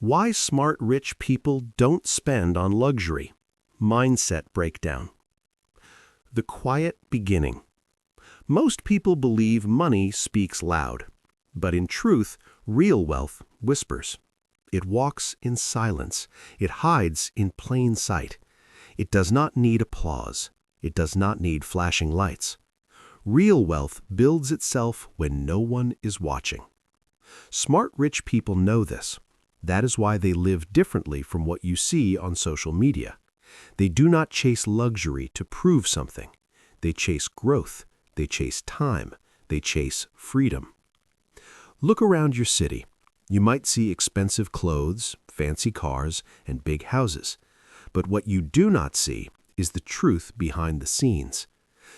Why smart rich people don't spend on luxury. Mindset breakdown. The quiet beginning. Most people believe money speaks loud, but in truth, real wealth whispers. It walks in silence. It hides in plain sight. It does not need applause. It does not need flashing lights. Real wealth builds itself when no one is watching. Smart rich people know this. That is why they live differently from what you see on social media. They do not chase luxury to prove something. They chase growth. They chase time. They chase freedom. Look around your city. You might see expensive clothes, fancy cars, and big houses. But what you do not see is the truth behind the scenes.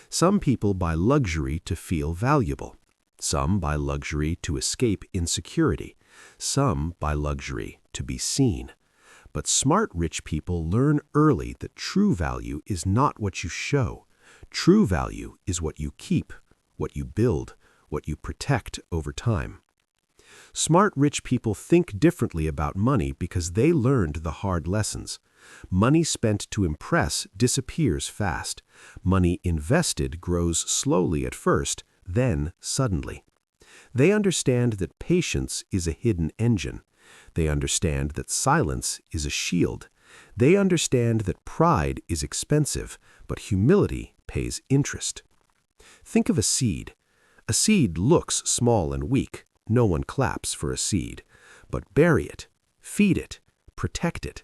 Some people buy luxury to feel valuable. Some buy luxury to escape insecurity. Some buy luxury to be seen. But smart rich people learn early that true value is not what you show. True value is what you keep, what you build, what you protect over time. Smart rich people think differently about money because they learned the hard lessons. Money spent to impress disappears fast. Money invested grows slowly at first, then suddenly. They understand that patience is a hidden engine. They understand that silence is a shield. They understand that pride is expensive, but humility pays interest. Think of a seed. A seed looks small and weak. No one claps for a seed. But bury it, feed it, protect it,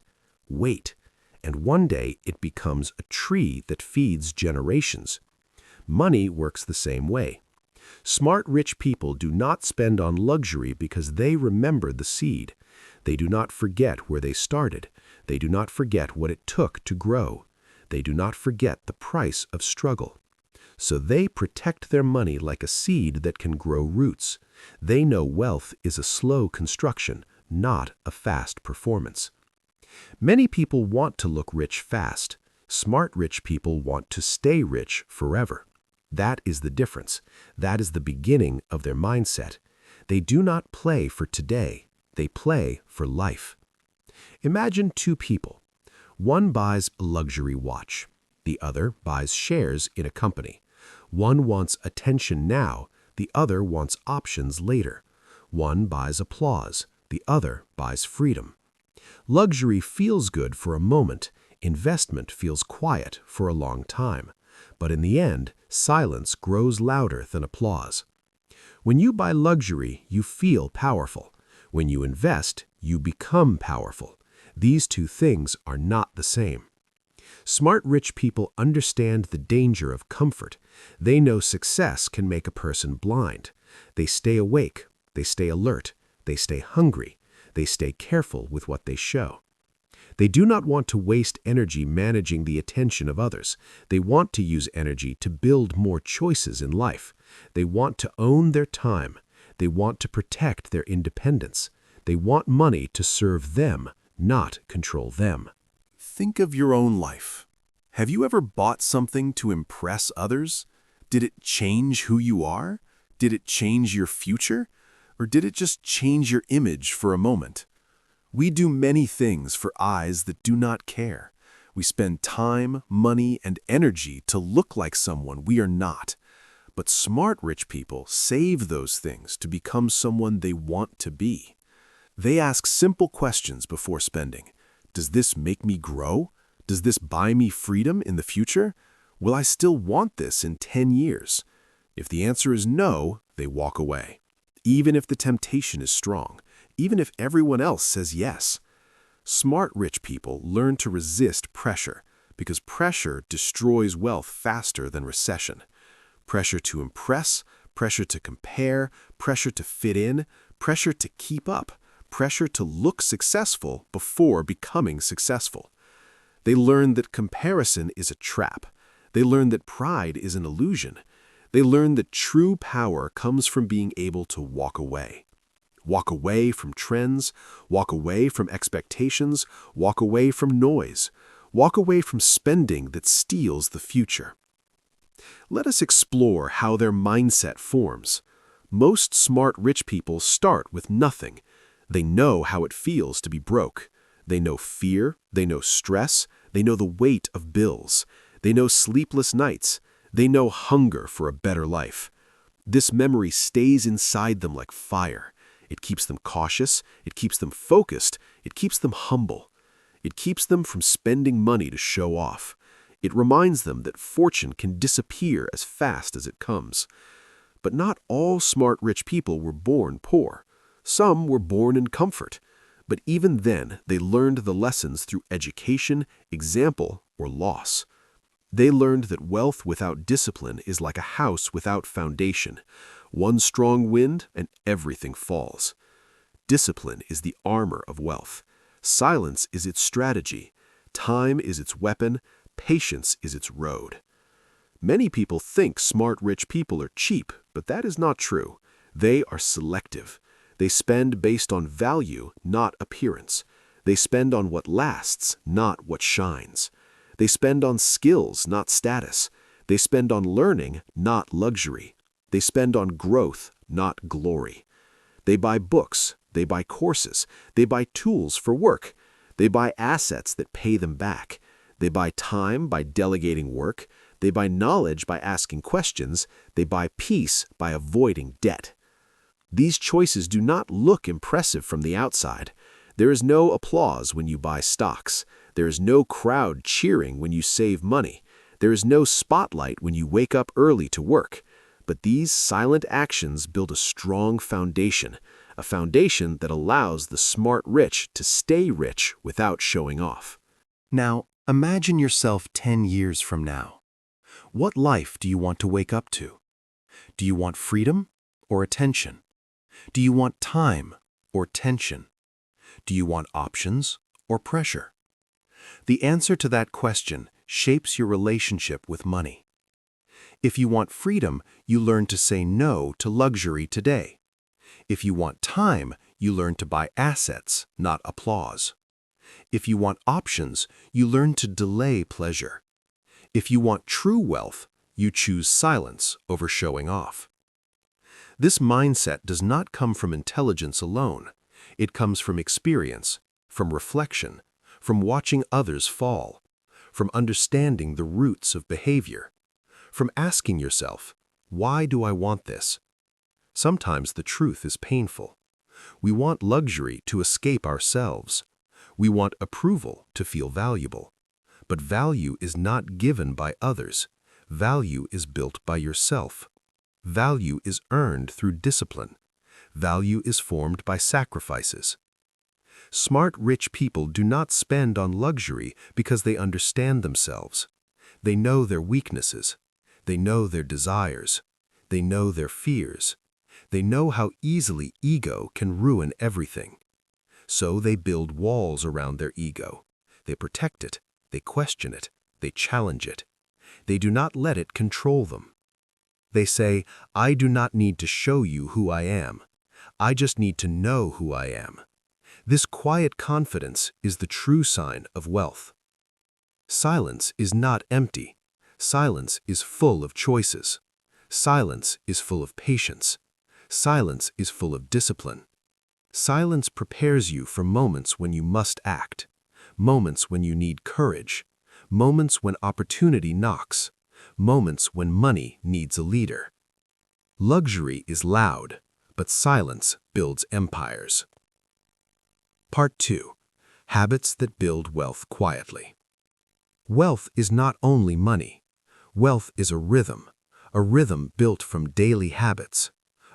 wait, and one day it becomes a tree that feeds generations. Money works the same way. Smart rich people do not spend on luxury because they remember the seed. They do not forget where they started. They do not forget what it took to grow. They do not forget the price of struggle. So they protect their money like a seed that can grow roots. They know wealth is a slow construction, not a fast performance. Many people want to look rich fast. Smart rich people want to stay rich forever. That is the difference. That is the beginning of their mindset. They do not play for today. They play for life. Imagine two people. One buys a luxury watch. The other buys shares in a company. One wants attention now. The other wants options later. One buys applause. The other buys freedom. Luxury feels good for a moment. Investment feels quiet for a long time. But in the end, silence grows louder than applause. When you buy luxury, you feel powerful. When you invest, you become powerful. These two things are not the same. Smart rich people understand the danger of comfort. They know success can make a person blind. They stay awake. They stay alert. They stay hungry. They stay careful with what they show. They do not want to waste energy managing the attention of others. They want to use energy to build more choices in life. They want to own their time. They want to protect their independence. They want money to serve them, not control them. Think of your own life. Have you ever bought something to impress others? Did it change who you are? Did it change your future? Or did it just change your image for a moment? We do many things for eyes that do not care. We spend time, money, and energy to look like someone we are not. But smart rich people save those things to become someone they want to be. They ask simple questions before spending. Does this make me grow? Does this buy me freedom in the future? Will I still want this in 10 years? If the answer is no, they walk away. Even if the temptation is strong. Even if everyone else says yes. Smart rich people learn to resist pressure because pressure destroys wealth faster than recession. Pressure to impress, pressure to compare, pressure to fit in, pressure to keep up, pressure to look successful before becoming successful. They learn that comparison is a trap. They learn that pride is an illusion. They learn that true power comes from being able to walk away. Walk away from trends, walk away from expectations, walk away from noise, walk away from spending that steals the future. Let us explore how their mindset forms. Most smart rich people start with nothing. They know how it feels to be broke. They know fear, they know stress, they know the weight of bills. They know sleepless nights. They know hunger for a better life. This memory stays inside them like fire. It keeps them cautious, it keeps them focused, it keeps them humble. It keeps them from spending money to show off. It reminds them that fortune can disappear as fast as it comes. But not all smart rich people were born poor. Some were born in comfort. But even then, they learned the lessons through education, example, or loss. They learned that wealth without discipline is like a house without foundation. One strong wind and everything falls. Discipline is the armor of wealth. Silence is its strategy. Time is its weapon. Patience is its road. Many people think smart rich people are cheap, but that is not true. They are selective. They spend based on value, not appearance. They spend on what lasts, not what shines. They spend on skills, not status. They spend on learning, not luxury. They spend on growth, not glory. They buy books. They buy courses. They buy tools for work. They buy assets that pay them back. They buy time by delegating work. They buy knowledge by asking questions. They buy peace by avoiding debt. These choices do not look impressive from the outside. There is no applause when you buy stocks. There is no crowd cheering when you save money. There is no spotlight when you wake up early to work. But these silent actions build a strong foundation, a foundation that allows the smart rich to stay rich without showing off. Now, imagine yourself 10 years from now. What life do you want to wake up to? Do you want freedom or attention? Do you want time or tension? Do you want options or pressure? The answer to that question shapes your relationship with money. If you want freedom, you learn to say no to luxury today. If you want time, you learn to buy assets, not applause. If you want options, you learn to delay pleasure. If you want true wealth, you choose silence over showing off. This mindset does not come from intelligence alone. It comes from experience, from reflection, from watching others fall, from understanding the roots of behavior, from asking yourself, why do I want this? Sometimes the truth is painful. We want luxury to escape ourselves. We want approval to feel valuable. But value is not given by others. Value is built by yourself. Value is earned through discipline. Value is formed by sacrifices. Smart, rich people do not spend on luxury because they understand themselves. They know their weaknesses. They know their desires. They know their fears. They know how easily ego can ruin everything. So they build walls around their ego. They protect it. They question it. They challenge it. They do not let it control them. They say, I do not need to show you who I am. I just need to know who I am. This quiet confidence is the true sign of wealth. Silence is not empty. Silence is full of choices. Silence is full of patience. Silence is full of discipline. Silence prepares you for moments when you must act, moments when you need courage, moments when opportunity knocks, moments when money needs a leader. Luxury is loud, but silence builds empires. Part 2. Habits that build wealth quietly. Wealth is not only money. Wealth is a rhythm built from daily habits,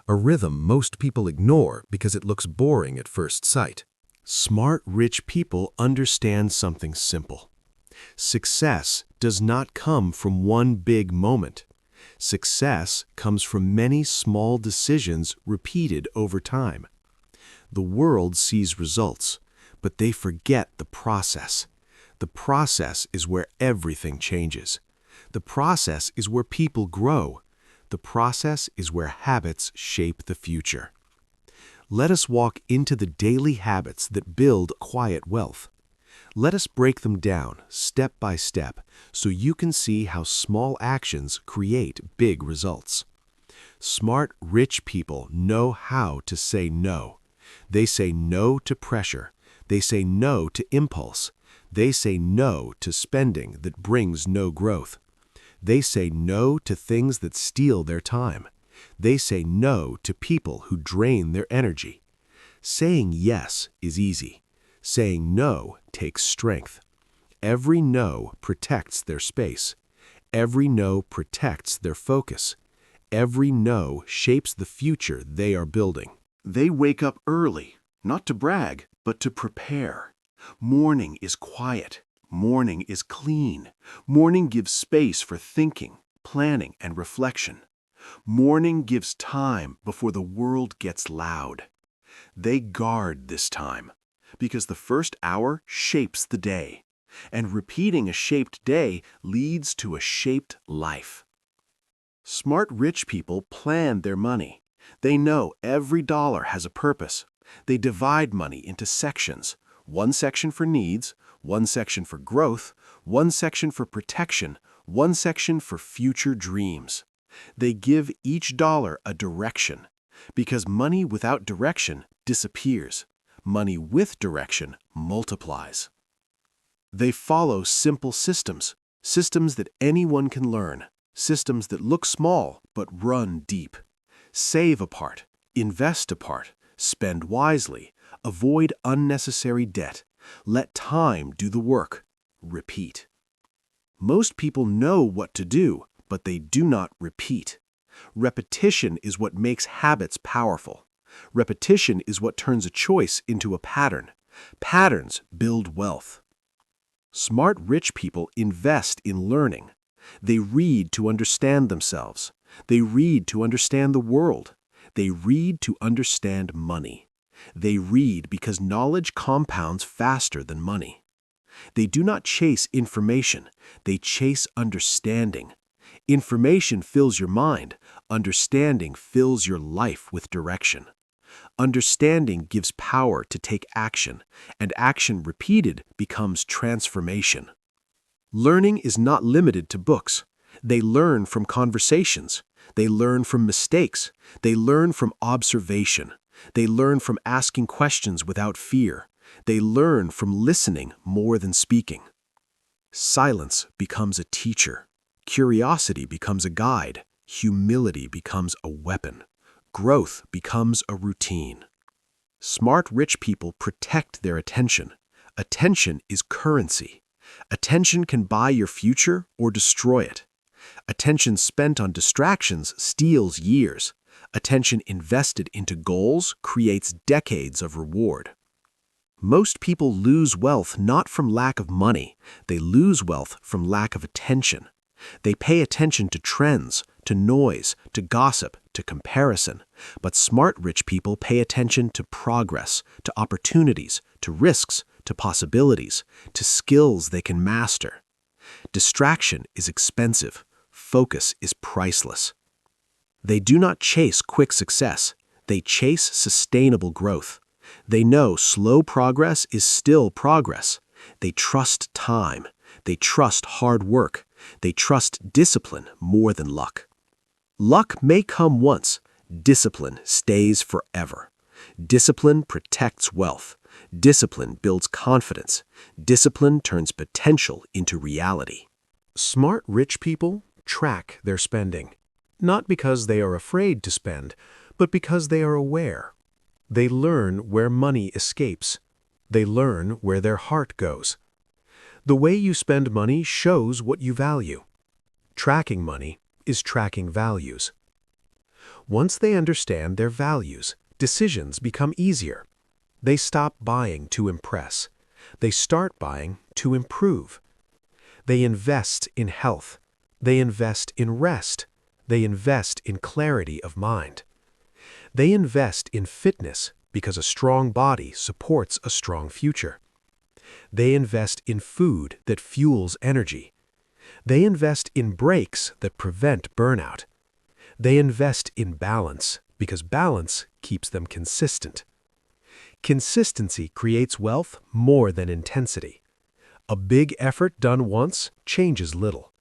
a rhythm most people ignore because it looks boring at first sight. Smart, rich people understand something simple. Success does not come from one big moment. Success comes from many small decisions repeated over time. The world sees results, but they forget the process. The process is where everything changes. The process is where people grow. The process is where habits shape the future. Let us walk into the daily habits that build quiet wealth. Let us break them down step by step so you can see how small actions create big results. Smart, rich people know how to say no. They say no to pressure. They say no to impulse. They say no to spending that brings no growth. They say no to things that steal their time. They say no to people who drain their energy. Saying yes is easy. Saying no takes strength. Every no protects their space. Every no protects their focus. Every no shapes the future they are building. They wake up early, not to brag, but to prepare. Morning is quiet. Morning is clean. Morning gives space for thinking, planning, and reflection. Morning gives time before the world gets loud. They guard this time because the first hour shapes the day, and repeating a shaped day leads to a shaped life. Smart rich people plan their money. They know every dollar has a purpose. They divide money into sections. One section for needs, one section for growth, one section for protection, one section for future dreams. They give each dollar a direction, because money without direction disappears. Money with direction multiplies. They follow simple systems, systems that anyone can learn, systems that look small but run deep. Save apart, invest apart, spend wisely, avoid unnecessary debt, let time do the work, repeat. Most people know what to do, but they do not repeat. Repetition is what makes habits powerful. Repetition is what turns a choice into a pattern. Patterns build wealth. Smart rich people invest in learning. They read to understand themselves. They read to understand the world. They read to understand money. They read because knowledge compounds faster than money. They do not chase information. They chase understanding. Information fills your mind. Understanding fills your life with direction. Understanding gives power to take action, and action repeated becomes transformation. Learning is not limited to books. They learn from conversations. They learn from mistakes. They learn from observation. They learn from asking questions without fear. They learn from listening more than speaking. Silence becomes a teacher. Curiosity becomes a guide. Humility becomes a weapon. Growth becomes a routine. Smart rich people protect their attention. Attention is currency. Attention can buy your future or destroy it. Attention spent on distractions steals years. Attention invested into goals creates decades of reward. Most people lose wealth not from lack of money. They lose wealth from lack of attention. They pay attention to trends, to noise, to gossip, to comparison. But smart rich people pay attention to progress, to opportunities, to risks, to possibilities, to skills they can master. Distraction is expensive. Focus is priceless. They do not chase quick success. They chase sustainable growth. They know slow progress is still progress. They trust time. They trust hard work. They trust discipline more than luck. Luck may come once. Discipline stays forever. Discipline protects wealth. Discipline builds confidence. Discipline turns potential into reality. Smart rich people track their spending, not because they are afraid to spend, but because they are aware. They learn where money escapes. They learn where their heart goes. The way you spend money shows what you value. Tracking money is tracking values. Once they understand their values, decisions become easier. They stop buying to impress. They start buying to improve. They invest in health. They invest in rest. They invest in clarity of mind. They invest in fitness because a strong body supports a strong future. They invest in food that fuels energy. They invest in breaks that prevent burnout. They invest in balance because balance keeps them consistent. Consistency creates wealth more than intensity. A big effort done once changes little.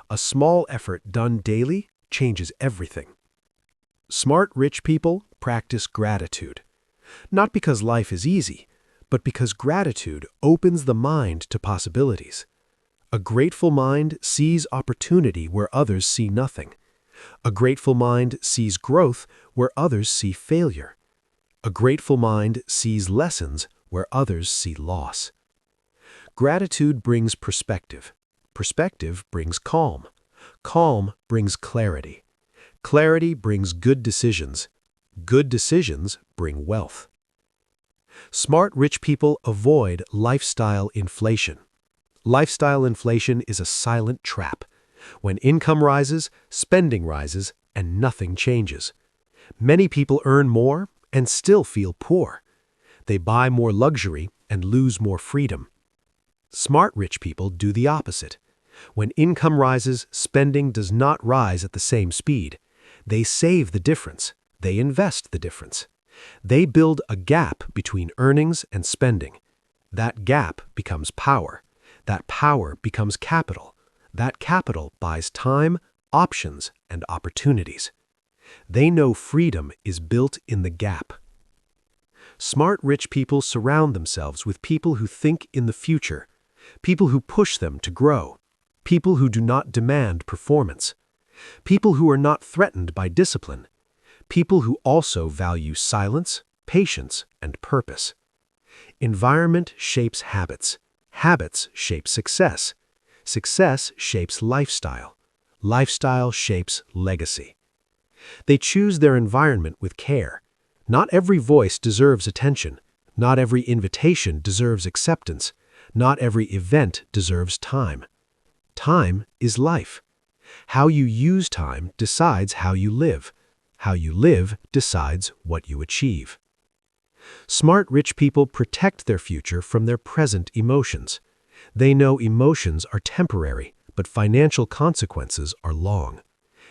A small effort done daily changes everything. Smart rich people practice gratitude. Not because life is easy, but because gratitude opens the mind to possibilities. A grateful mind sees opportunity where others see nothing. A grateful mind sees growth where others see failure. A grateful mind sees lessons where others see loss. Gratitude brings perspective. Perspective brings calm. Calm brings clarity. Clarity brings good decisions. Good decisions bring wealth. Smart rich people avoid lifestyle inflation. Lifestyle inflation is a silent trap. When income rises, spending rises, and nothing changes. Many people earn more and still feel poor. They buy more luxury and lose more freedom. Smart rich people do the opposite. When income rises, spending does not rise at the same speed. They save the difference. They invest the difference. They build a gap between earnings and spending. That gap becomes power. That power becomes capital. That capital buys time, options, and opportunities. They know freedom is built in the gap. Smart rich people surround themselves with people who think in the future, people who push them to grow, people who do not demand performance, people who are not threatened by discipline, people who also value silence, patience, and purpose. Environment shapes habits. Habits shape success. Success shapes lifestyle. Lifestyle shapes legacy. They choose their environment with care. Not every voice deserves attention. Not every invitation deserves acceptance. Not every event deserves time. Time is life. How you use time decides how you live. How you live decides what you achieve. Smart rich people protect their future from their present emotions. They know emotions are temporary, but financial consequences are long.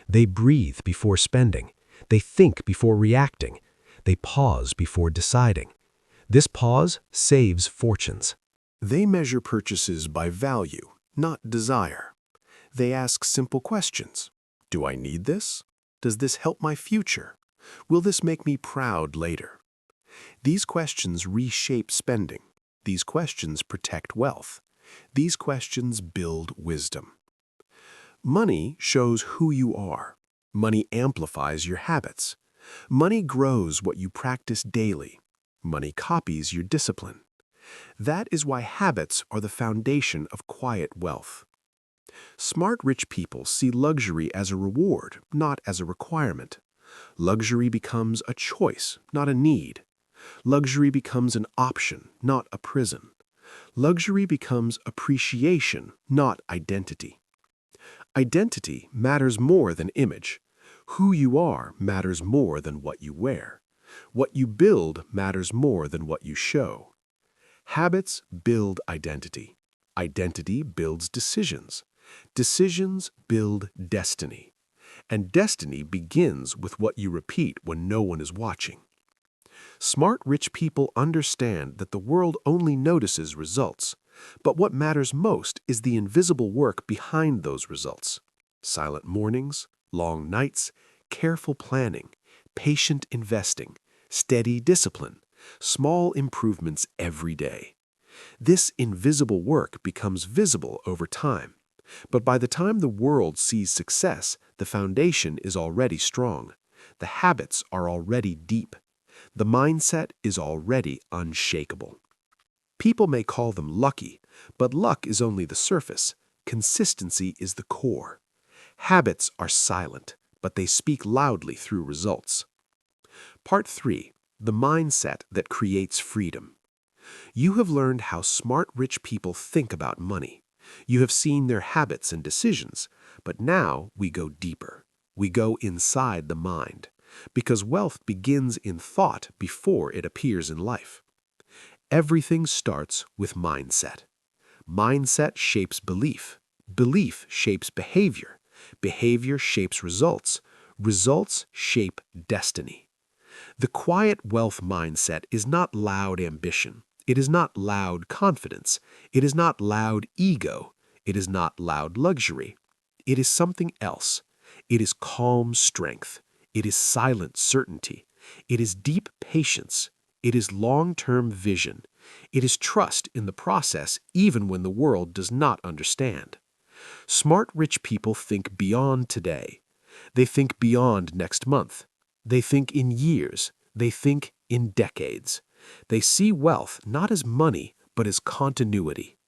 They breathe before spending. They think before reacting. They pause before deciding. This pause saves fortunes. They measure purchases by value, not desire. They ask simple questions. Do I need this? Does this help my future? Will this make me proud later? These questions reshape spending. These questions protect wealth. These questions build wisdom. Money shows who you are. Money amplifies your habits. Money grows what you practice daily. Money copies your discipline. That is why habits are the foundation of quiet wealth. Smart rich people see luxury as a reward, not as a requirement. Luxury becomes a choice, not a need. Luxury becomes an option, not a prison. Luxury becomes appreciation, not identity. Identity matters more than image. Who you are matters more than what you wear. What you build matters more than what you show. Habits build identity. Identity builds decisions. Decisions build destiny. And destiny begins with what you repeat when no one is watching. Smart rich people understand that the world only notices results, but what matters most is the invisible work behind those results. Silent mornings, long nights, careful planning, patient investing, steady discipline, small improvements every day. This invisible work becomes visible over time, but by the time the world sees success, the foundation is already strong. The habits are already deep. The mindset is already unshakable. People may call them lucky, but luck is only the surface. Consistency is the core. Habits are silent, but they speak loudly through results. Part 3. The mindset that creates freedom. You have learned how smart rich people think about money. You have seen their habits and decisions, but now we go deeper. We go inside the mind, because wealth begins in thought before it appears in life. Everything starts with mindset. Mindset shapes belief. Belief shapes behavior. Behavior shapes results. Results shape destiny. The quiet wealth mindset is not loud ambition. It is not loud confidence. It is not loud ego. It is not loud luxury. It is something else. It is calm strength. It is silent certainty. It is deep patience. It is long-term vision. It is trust in the process even when the world does not understand. Smart rich people think beyond today. They think beyond next month. They think in years. They think in decades. They see wealth not as money, but as continuity.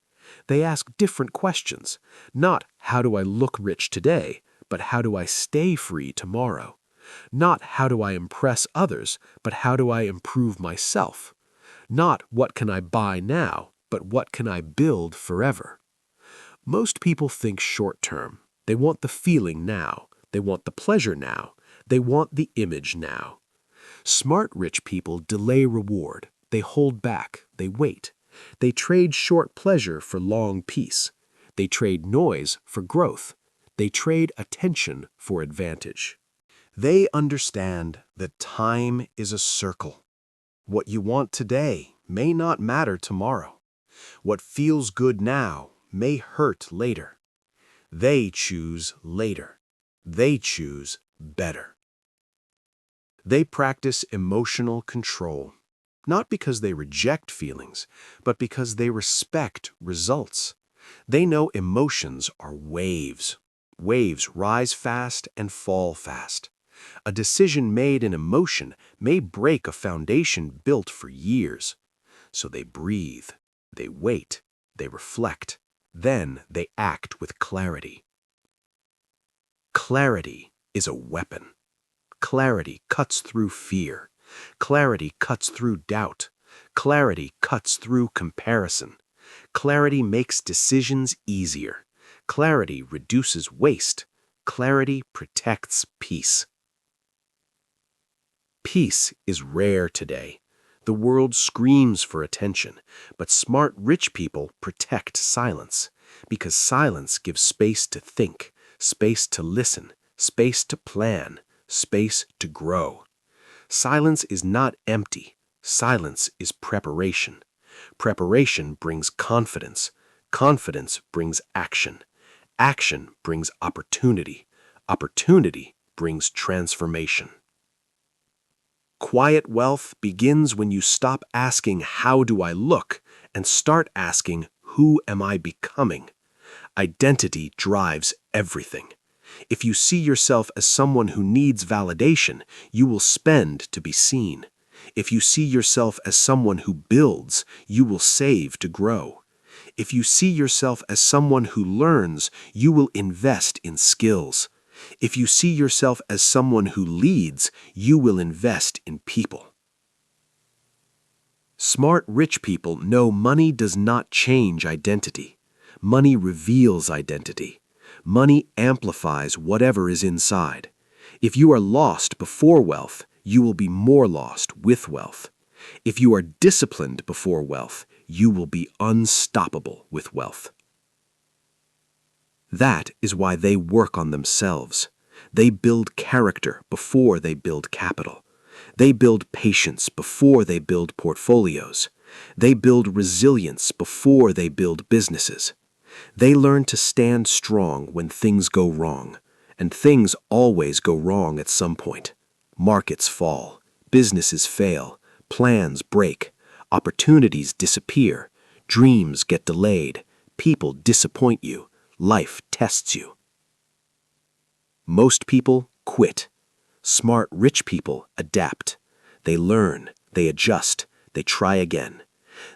They ask different questions, not how do I look rich today, but how do I stay free tomorrow? Not how do I impress others, but how do I improve myself? Not what can I buy now, but what can I build forever? Most people think short term. They want the feeling now. They want the pleasure now. They want the image now. Smart rich people delay reward. They hold back. They wait. They trade short pleasure for long peace. They trade noise for growth. They trade attention for advantage. They understand that time is a circle. What you want today may not matter tomorrow. What feels good now may hurt later. They choose later. They choose better. They practice emotional control, not because they reject feelings, but because they respect results. They know emotions are waves. Waves rise fast and fall fast. A decision made in emotion may break a foundation built for years. So they breathe, they wait, they reflect, then they act with clarity. Clarity is a weapon. Clarity cuts through fear. Clarity cuts through doubt. Clarity cuts through comparison. Clarity makes decisions easier. Clarity reduces waste. Clarity protects peace. Peace is rare today. The world screams for attention, but smart rich people protect silence, because silence gives space to think, space to listen, space to plan, space to grow. Silence is not empty. Silence is preparation. Preparation brings confidence. Confidence brings action. Action brings opportunity. Opportunity brings transformation. Quiet wealth begins when you stop asking, how do I look, and start asking, who am I becoming? Identity drives everything. If you see yourself as someone who needs validation, you will spend to be seen. If you see yourself as someone who builds, you will save to grow. If you see yourself as someone who learns, you will invest in skills. If you see yourself as someone who leads, you will invest in people. Smart rich people know money does not change identity. Money reveals identity. Money amplifies whatever is inside. If you are lost before wealth, you will be more lost with wealth. If you are disciplined before wealth, you will be unstoppable with wealth. That is why they work on themselves. They build character before they build capital. They build patience before they build portfolios. They build resilience before they build businesses. They learn to stand strong when things go wrong, and things always go wrong at some point. Markets fall, businesses fail, plans break, opportunities disappear, dreams get delayed, people disappoint you, life tests you. Most people quit. Smart rich people adapt. They learn, they adjust, they try again.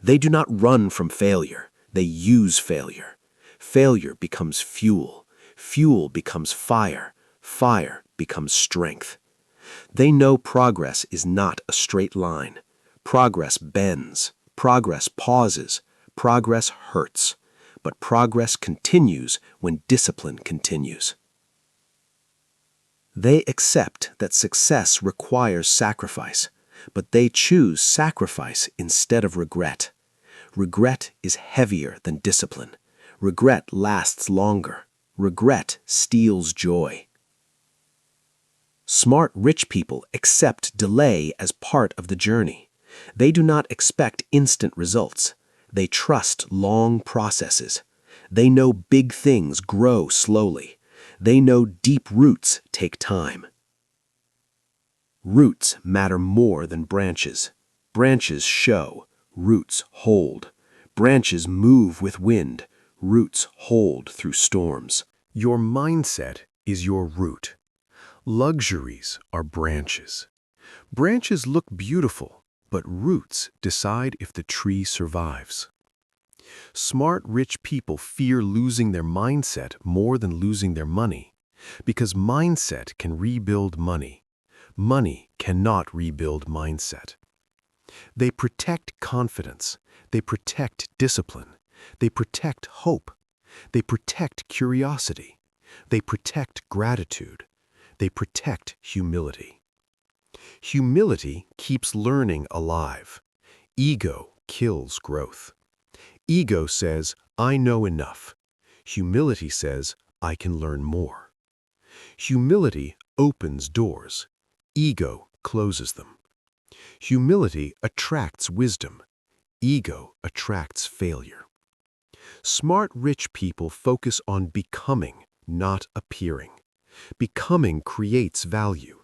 They do not run from failure, they use failure. Failure becomes fuel. Fuel becomes fire. Fire becomes strength. They know progress is not a straight line. Progress bends. Progress pauses. Progress hurts. But progress continues when discipline continues. They accept that success requires sacrifice, but they choose sacrifice instead of regret. Regret is heavier than discipline. Regret lasts longer. Regret steals joy. Smart rich people accept delay as part of the journey. They do not expect instant results. They trust long processes. They know big things grow slowly. They know deep roots take time. Roots matter more than branches. Branches show, roots hold. Branches move with wind, roots hold through storms. Your mindset is your root. Luxuries are branches. Branches look beautiful, but roots decide if the tree survives. Smart, rich people fear losing their mindset more than losing their money, because mindset can rebuild money. Money cannot rebuild mindset. They protect confidence. They protect discipline. They protect hope. They protect curiosity. They protect gratitude. They protect humility. Humility keeps learning alive. Ego kills growth. Ego says, I know enough. Humility says, I can learn more. Humility opens doors. Ego closes them. Humility attracts wisdom. Ego attracts failure. Smart, rich people focus on becoming, not appearing. Becoming creates value.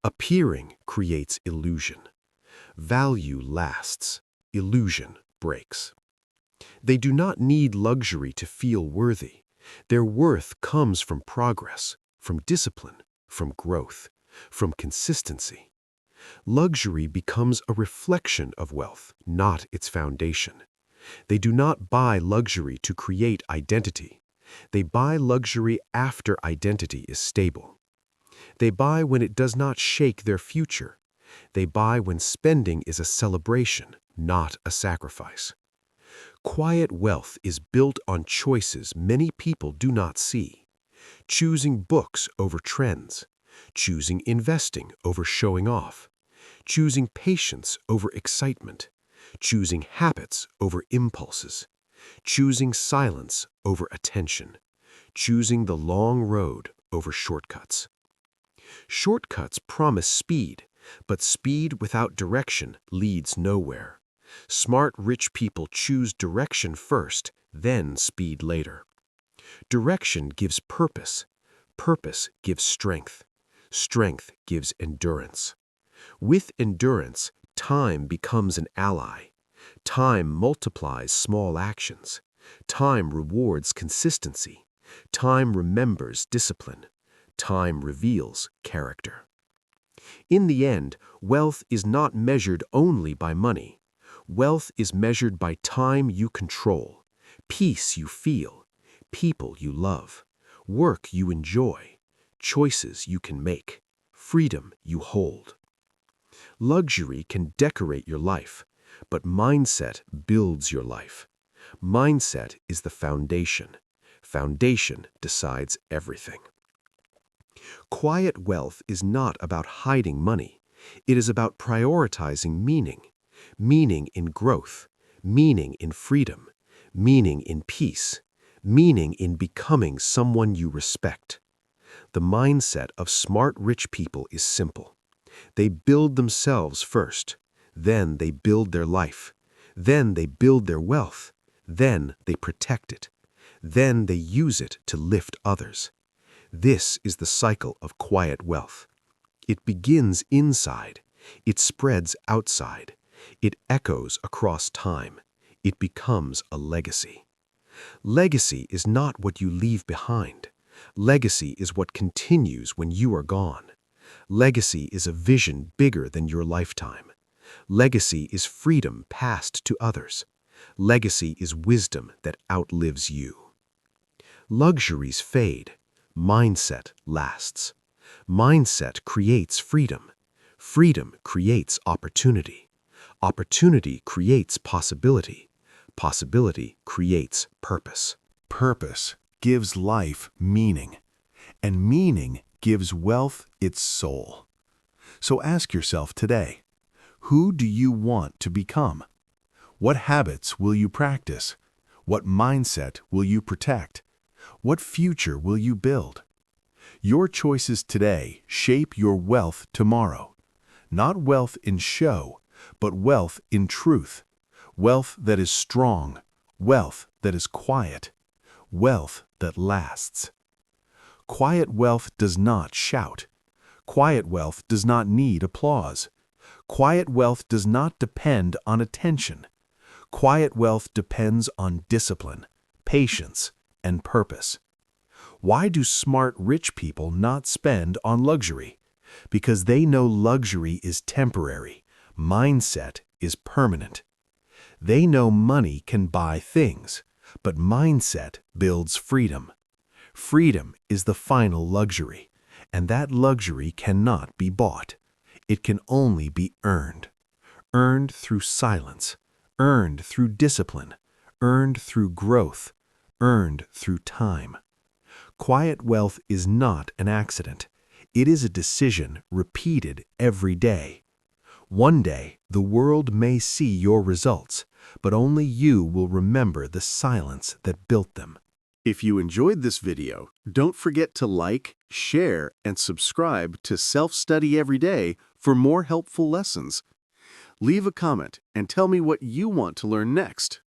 Appearing creates illusion. Value lasts. Illusion breaks. They do not need luxury to feel worthy. Their worth comes from progress, from discipline, from growth, from consistency. Luxury becomes a reflection of wealth, not its foundation. They do not buy luxury to create identity. They buy luxury after identity is stable. They buy when it does not shake their future. They buy when spending is a celebration, not a sacrifice. Quiet wealth is built on choices many people do not see. Choosing books over trends. Choosing investing over showing off. Choosing patience over excitement. Choosing habits over impulses. Choosing silence over attention. Choosing the long road over shortcuts. Shortcuts promise speed, but speed without direction leads nowhere. Smart, rich people choose direction first, then speed later. Direction gives purpose. Purpose gives strength. Strength gives endurance. With endurance, time becomes an ally. Time multiplies small actions. Time rewards consistency. Time remembers discipline. Time reveals character. In the end, wealth is not measured only by money. Wealth is measured by time you control, peace you feel, people you love, work you enjoy, choices you can make, freedom you hold. Luxury can decorate your life, but mindset builds your life. Mindset is the foundation. Foundation decides everything. Quiet wealth is not about hiding money. It is about prioritizing meaning. Meaning in growth, meaning in freedom, meaning in peace, meaning in becoming someone you respect. The mindset of smart, rich people is simple. They build themselves first, then they build their life, then they build their wealth, then they protect it, then they use it to lift others. This is the cycle of quiet wealth. It begins inside, it spreads outside. It echoes across time. It becomes a legacy. Legacy is not what you leave behind. Legacy is what continues when you are gone. Legacy is a vision bigger than your lifetime. Legacy is freedom passed to others. Legacy is wisdom that outlives you. Luxuries fade. Mindset lasts. Mindset creates freedom. Freedom creates opportunity. Opportunity creates possibility. Possibility creates purpose. Purpose gives life meaning, and meaning gives wealth its soul. So ask yourself today, who do you want to become? What habits will you practice? What mindset will you protect? What future will you build? Your choices today shape your wealth tomorrow. Not wealth in show, but wealth in truth. Wealth that is strong. Wealth that is quiet. Wealth that lasts. Quiet wealth does not shout. Quiet wealth does not need applause. Quiet wealth does not depend on attention. Quiet wealth depends on discipline, patience, and purpose. Why do smart rich people not spend on luxury? Because they know luxury is temporary, mindset is permanent. They know money can buy things, but mindset builds freedom. Freedom is the final luxury, and that luxury cannot be bought. It can only be earned. Earned through silence, earned through discipline, earned through growth, earned through time. Quiet wealth is not an accident. It is a decision repeated every day. One day, the world may see your results, but only you will remember the silence that built them. If you enjoyed this video, don't forget to like, share, and subscribe to Self-Study Every Day for more helpful lessons. Leave a comment and tell me what you want to learn next.